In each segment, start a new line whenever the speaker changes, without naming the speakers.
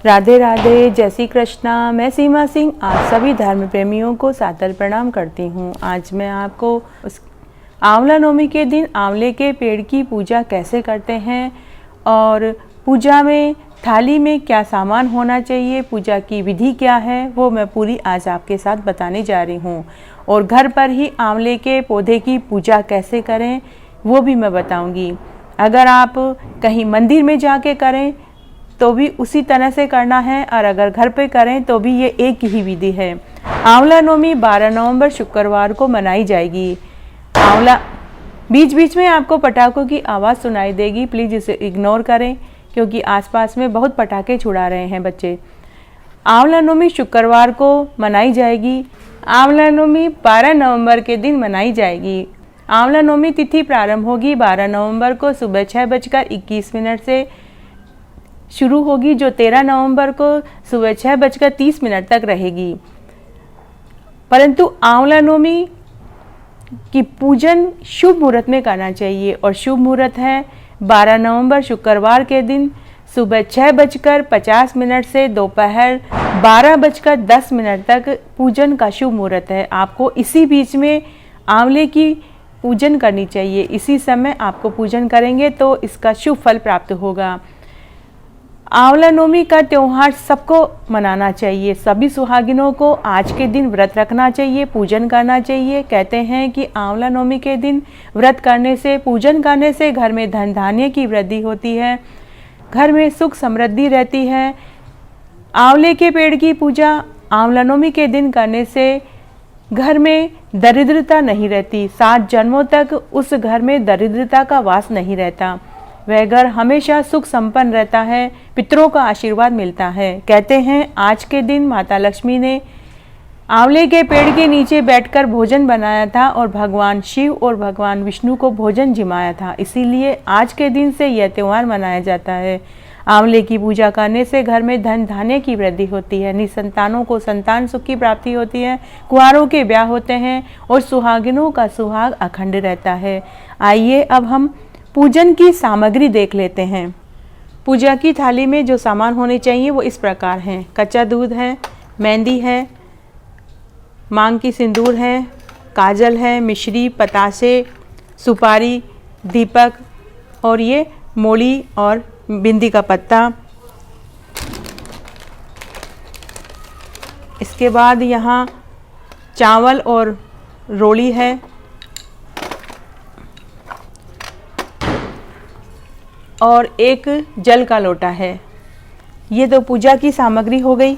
राधे राधे, जय श्री कृष्णा। मैं सीमा सिंह आप सभी धर्म प्रेमियों को सादर प्रणाम करती हूँ। आज मैं आपको आंवला नवमी के दिन आंवले के पेड़ की पूजा कैसे करते हैं और पूजा में थाली में क्या सामान होना चाहिए, पूजा की विधि क्या है, वो मैं पूरी आज आपके साथ बताने जा रही हूँ। और घर पर ही आंवले के पौधे की पूजा कैसे करें वो भी मैं बताऊँगी। अगर आप कहीं मंदिर में जाके करें तो भी उसी तरह से करना है और अगर घर पे करें तो भी ये एक ही विधि है। आंवला नवमी 12 नवंबर शुक्रवार को मनाई जाएगी। आंवला बीच बीच में आपको पटाखों की आवाज़ सुनाई देगी, प्लीज़ इसे इग्नोर करें क्योंकि आसपास में बहुत पटाखे छुड़ा रहे हैं बच्चे। आंवला नवमी शुक्रवार को मनाई जाएगी। आंवला नवमी 12 नवंबर के दिन मनाई जाएगी। आंवला नवमी तिथि प्रारंभ होगी 12 नवंबर को सुबह 6:21 से शुरू होगी, जो 13 नवंबर को सुबह 6:30 तक रहेगी। परंतु आंवला नवमी की पूजन शुभ मुहूर्त में करना चाहिए और शुभ मुहूर्त है 12 नवंबर शुक्रवार के दिन सुबह 6:50 से दोपहर 12:10 तक पूजन का शुभ मुहूर्त है। आपको इसी बीच में आंवले की पूजन करनी चाहिए। इसी समय आपको पूजन करेंगे तो इसका शुभ फल प्राप्त होगा। आंवला नवमी का त्यौहार सबको मनाना चाहिए। सभी सुहागिनों को आज के दिन व्रत रखना चाहिए, पूजन करना चाहिए। कहते हैं कि आंवला नवमी के दिन व्रत करने से, पूजन करने से घर में धन धान्य की वृद्धि होती है, घर में सुख समृद्धि रहती है। आंवले के पेड़ की पूजा आंवला नवमी के दिन करने से घर में दरिद्रता नहीं रहती। 7 जन्मों तक उस घर में दरिद्रता का वास नहीं रहता। वह घर हमेशा सुख संपन्न रहता है, पितरों का आशीर्वाद मिलता है। कहते हैं आज के दिन माता लक्ष्मी ने आंवले के पेड़ के नीचे बैठकर भोजन बनाया था और भगवान शिव और भगवान विष्णु को भोजन जिमाया था। इसीलिए आज के दिन से यह त्यौहार मनाया जाता है। आंवले की पूजा करने से घर में धन धान्य की वृद्धि होती है, निसंतानों को संतान सुख की प्राप्ति होती है, कुंवारों के ब्याह होते हैं और सुहागिनों का सुहाग अखंड रहता है। आइए अब हम पूजन की सामग्री देख लेते हैं। पूजा की थाली में जो सामान होने चाहिए वो इस प्रकार हैं। कच्चा दूध है, मेहंदी है, मांग की सिंदूर है, काजल है, मिश्री, पतासे, सुपारी, दीपक और ये मोली और बिंदी का पत्ता। इसके बाद यहाँ चावल और रोली है। और एक जल का लोटा है। ये तो पूजा की सामग्री हो गई।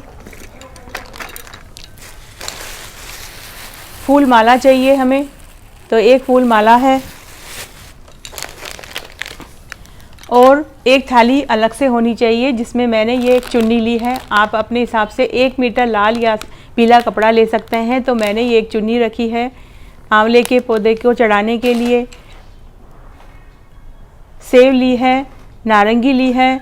फूल माला चाहिए हमें, तो एक फूल माला है और एक थाली अलग से होनी चाहिए जिसमें मैंने ये एक चुन्नी ली है। आप अपने हिसाब से 1 मीटर लाल या पीला कपड़ा ले सकते हैं। तो मैंने ये एक चुन्नी रखी है आंवले के पौधे को चढ़ाने के लिए। सेव ली है, नारंगी ली है,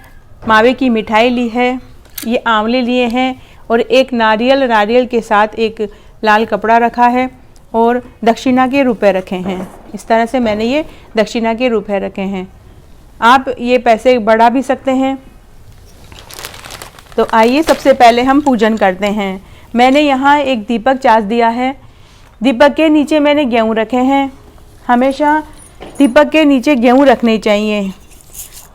मावे की मिठाई ली है, ये आंवले लिए हैं और एक नारियल के साथ एक लाल कपड़ा रखा है और दक्षिणा के रुपए रखे हैं। इस तरह से मैंने ये दक्षिणा के रुपए रखे हैं। आप ये पैसे बढ़ा भी सकते हैं। तो आइए सबसे पहले हम पूजन करते हैं। मैंने यहाँ एक दीपक चास दिया है। दीपक के नीचे मैंने गेहूँ रखे हैं। हमेशा दीपक के नीचे गेहूँ रखने चाहिए।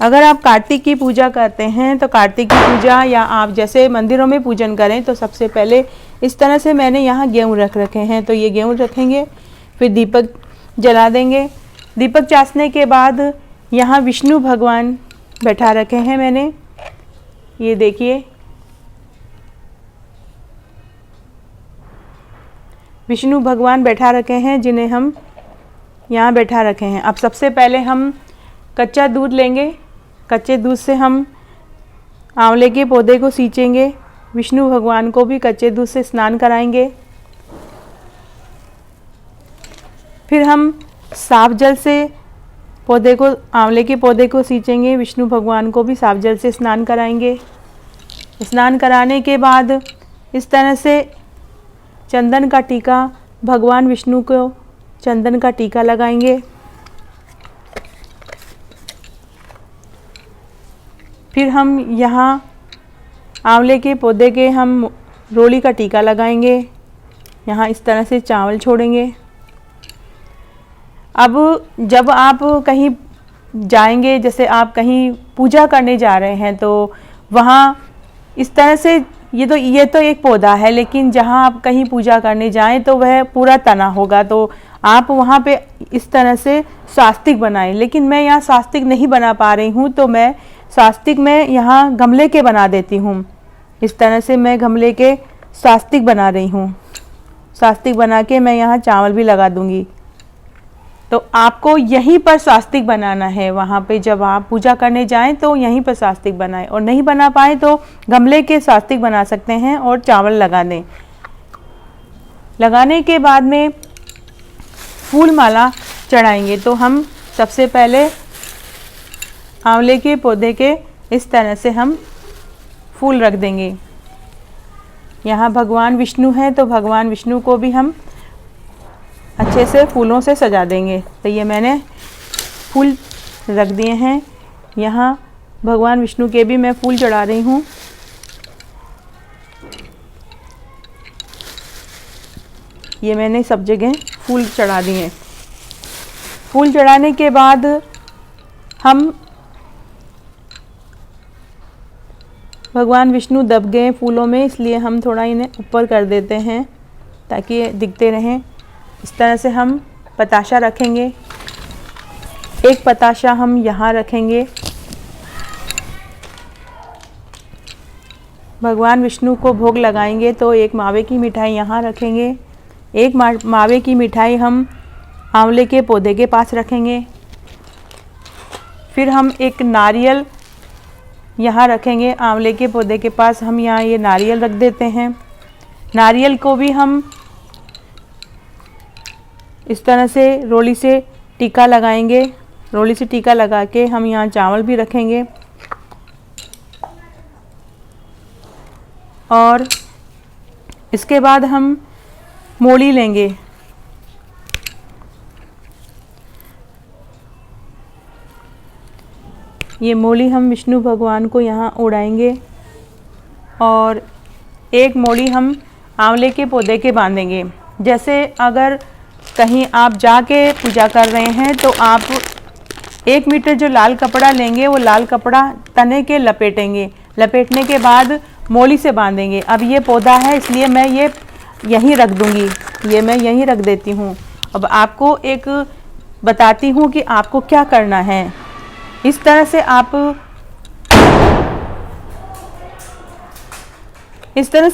अगर आप कार्तिक की पूजा करते हैं तो कार्तिक की पूजा या आप जैसे मंदिरों में पूजन करें तो सबसे पहले इस तरह से मैंने यहाँ गेहूँ रख रखे हैं। तो ये गेहूँ रखेंगे, फिर दीपक जला देंगे। दीपक चासने के बाद यहाँ विष्णु भगवान बैठा रखे हैं मैंने, ये देखिए विष्णु भगवान बैठा रखे हैं जिन्हें हम यहाँ बैठा रखे हैं। अब सबसे पहले हम कच्चा दूध लेंगे। कच्चे दूध से हम आंवले के पौधे को सींचेंगे। विष्णु भगवान को भी कच्चे दूध से स्नान कराएंगे। फिर हम साफ जल से पौधे को, आंवले के पौधे को सींचेंगे। विष्णु भगवान को भी साफ जल से स्नान कराएंगे। स्नान कराने के बाद इस तरह से चंदन का टीका, भगवान विष्णु को चंदन का टीका लगाएंगे। फिर हम यहाँ आंवले के पौधे के हम रोली का टीका लगाएंगे। यहाँ इस तरह से चावल छोड़ेंगे। अब जब आप कहीं जाएंगे, जैसे आप कहीं पूजा करने जा रहे हैं, तो वहाँ इस तरह से ये तो एक पौधा है, लेकिन जहाँ आप कहीं पूजा करने जाएं तो वह पूरा तना होगा, तो आप वहाँ पे इस तरह से स्वास्तिक बनाएं। लेकिन मैं यहाँ स्वास्तिक नहीं बना पा रही हूँ, तो मैं स्वास्तिक में यहाँ गमले के बना देती हूँ। इस तरह से मैं गमले के स्वास्तिक बना रही हूँ। स्वास्तिक बना के मैं यहाँ चावल भी लगा दूंगी। तो आपको यहीं पर स्वास्तिक बनाना है, वहाँ पे जब आप पूजा करने जाएं तो यहीं पर स्वास्तिक बनाएं, और नहीं बना पाए तो गमले के स्वास्तिक बना सकते हैं और चावल लगा दें। लगाने के बाद में फूल माला चढ़ाएंगे। तो हम सबसे पहले आंवले के पौधे के इस तरह से हम फूल रख देंगे। यहाँ भगवान विष्णु हैं, तो भगवान विष्णु को भी हम अच्छे से फूलों से सजा देंगे। तो ये मैंने फूल रख दिए हैं। यहाँ भगवान विष्णु के भी मैं फूल चढ़ा रही हूँ। ये मैंने सब जगह फूल चढ़ा दिए हैं। फूल चढ़ाने के बाद हम भगवान विष्णु दब गए फूलों में, इसलिए हम थोड़ा इन्हें ऊपर कर देते हैं ताकि ये दिखते रहें। इस तरह से हम पताशा रखेंगे। एक पताशा हम यहाँ रखेंगे। भगवान विष्णु को भोग लगाएंगे, तो एक मावे की मिठाई यहाँ रखेंगे। एक मावे की मिठाई हम आंवले के पौधे के पास रखेंगे। फिर हम एक नारियल यहाँ रखेंगे। आंवले के पौधे के पास हम यहाँ ये नारियल रख देते हैं। नारियल को भी हम इस तरह से रोली से टीका लगाएंगे। रोली से टीका लगा के हम यहाँ चावल भी रखेंगे। और इसके बाद हम मोली लेंगे। ये मोली हम विष्णु भगवान को यहाँ उड़ाएंगे, और एक मोली हम आंवले के पौधे के बांधेंगे। जैसे अगर कहीं आप जाके पूजा कर रहे हैं, तो आप 1 मीटर जो लाल कपड़ा लेंगे, वो लाल कपड़ा तने के लपेटेंगे। लपेटने के बाद मोली से बांधेंगे। अब ये पौधा है, इसलिए मैं ये यहीं रख दूंगी। ये मैं यहीं रख देती हूँ। अब आपको एक बताती हूँ कि आपको क्या करना है। इस तरह से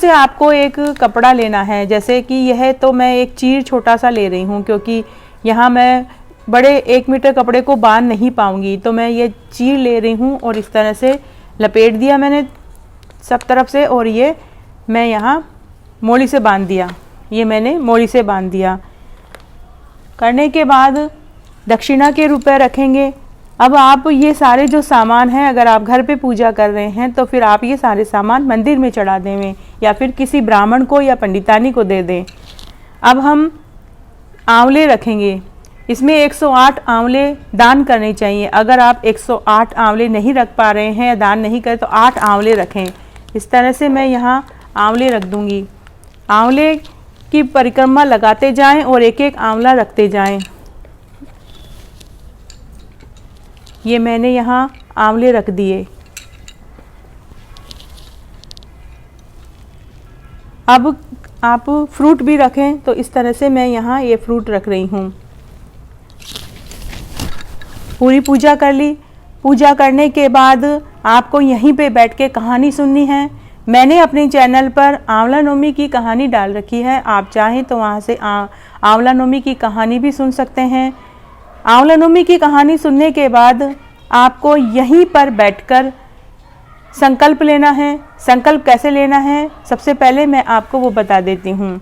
आपको एक कपड़ा लेना है। जैसे कि यह तो मैं एक चीर छोटा सा ले रही हूँ, क्योंकि यहाँ मैं बड़े 1 मीटर कपड़े को बांध नहीं पाऊँगी, तो मैं ये चीर ले रही हूँ। और इस तरह से लपेट दिया मैंने सब तरफ से, और ये मैं यहाँ मोली से बांध दिया। ये मैंने मोली से बांध दिया। करने के बाद दक्षिणा के रुपए रखेंगे। अब आप ये सारे जो सामान हैं, अगर आप घर पे पूजा कर रहे हैं, तो फिर आप ये सारे सामान मंदिर में चढ़ा दें, या फिर किसी ब्राह्मण को या पंडितानी को दे दें। अब हम आंवले रखेंगे। इसमें 108 आंवले दान करने चाहिए। अगर आप 108 आंवले नहीं रख पा रहे हैं या दान नहीं करें, तो 8 आंवले रखें। इस तरह से मैं यहाँ आंवले रख दूँगी। आंवले की परिक्रमा लगाते जाएं और एक एक आंवला रखते जाएं। ये मैंने यहाँ आंवले रख दिए। अब आप फ्रूट भी रखें, तो इस तरह से मैं यहाँ ये फ्रूट रख रही हूँ। पूरी पूजा कर ली। पूजा करने के बाद आपको यहीं पे बैठ के कहानी सुननी है। मैंने अपने चैनल पर आंवला नवमी की कहानी डाल रखी है। आप चाहें तो वहाँ से आंवला नवमी की कहानी भी सुन सकते हैं। आंवला नवमी की कहानी सुनने के बाद आपको यहीं पर बैठकर संकल्प लेना है। संकल्प कैसे लेना है, सबसे पहले मैं आपको वो बता देती हूँ।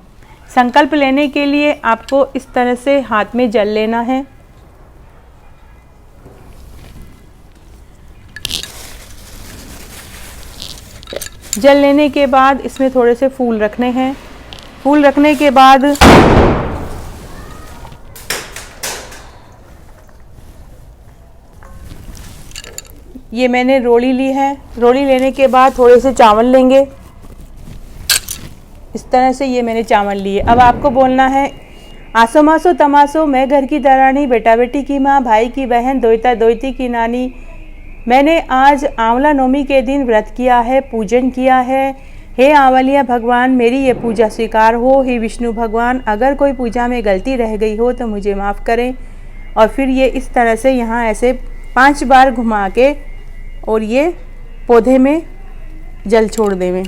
संकल्प लेने के लिए आपको इस तरह से हाथ में जल लेना है। जल लेने के बाद इसमें थोड़े से फूल रखने हैं। फूल रखने के बाद ये मैंने रोली ली है। रोली लेने के बाद थोड़े से चावल लेंगे। इस तरह से ये मैंने चावल लिए। अब आपको बोलना है, आसो मासो तमासो, मैं घर की दरानी, बेटा बेटी की माँ, भाई की बहन, दोहिता दोहिती की नानी। मैंने आज आंवला नवमी के दिन व्रत किया है, पूजन किया है। हे आंवलिया भगवान, मेरी ये पूजा स्वीकार हो। हे विष्णु भगवान, अगर कोई पूजा में गलती रह गई हो तो मुझे माफ़ करें। और फिर ये इस तरह से यहाँ ऐसे 5 बार घुमा के और ये पौधे में जल छोड़ देवें।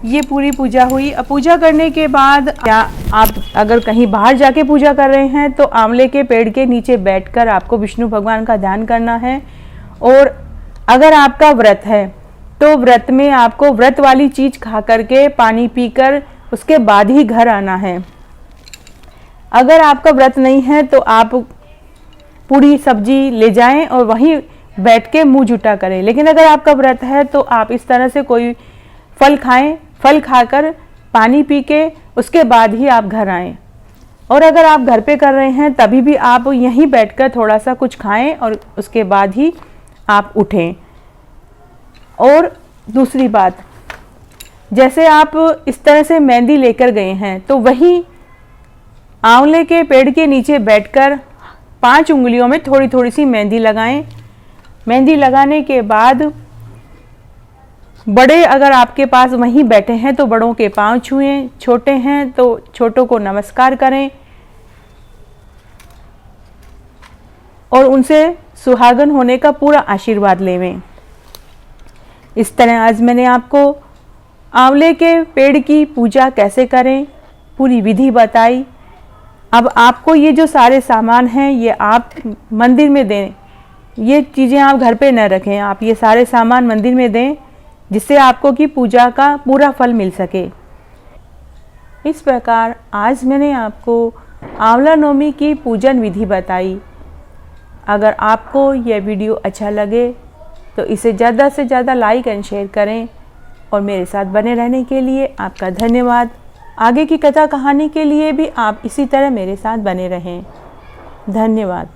ये पूरी पूजा हुई। अब पूजा करने के बाद क्या आप अगर कहीं बाहर जाके पूजा कर रहे हैं तो आंवले के पेड़ के नीचे बैठकर आपको विष्णु भगवान का ध्यान करना है। और अगर आपका व्रत है तो व्रत में आपको व्रत वाली चीज़ खा करके, पानी पीकर उसके बाद ही घर आना है। अगर आपका व्रत नहीं है तो आप पूरी सब्जी ले जाएं और वहीं बैठ के मुंह जुटा करें। लेकिन अगर आपका व्रत है तो आप इस तरह से कोई फल खाएं, फल खाकर पानी पी के उसके बाद ही आप घर आएं। और अगर आप घर पे कर रहे हैं तभी भी आप यहीं बैठकर थोड़ा सा कुछ खाएं और उसके बाद ही आप उठें। और दूसरी बात, जैसे आप इस तरह से मेहंदी लेकर गए हैं तो वही आंवले के पेड़ के नीचे बैठकर 5 उंगलियों में थोड़ी थोड़ी सी मेहंदी लगाएं। मेहंदी लगाने के बाद बड़े अगर आपके पास वहीं बैठे हैं तो बड़ों के पांव छुएं, छोटे हैं तो छोटों को नमस्कार करें और उनसे सुहागन होने का पूरा आशीर्वाद लेवें। इस तरह आज मैंने आपको आंवले के पेड़ की पूजा कैसे करें पूरी विधि बताई। अब आपको ये जो सारे सामान हैं ये आप मंदिर में दें। ये चीज़ें आप घर पे न रखें, आप ये सारे सामान मंदिर में दें जिससे आपको की पूजा का पूरा फल मिल सके। इस प्रकार आज मैंने आपको आंवला नवमी की पूजन विधि बताई। अगर आपको यह वीडियो अच्छा लगे तो इसे ज़्यादा से ज़्यादा लाइक एंड शेयर करें और मेरे साथ बने रहने के लिए आपका धन्यवाद। आगे की कथा कहानी के लिए भी आप इसी तरह मेरे साथ बने रहें। धन्यवाद।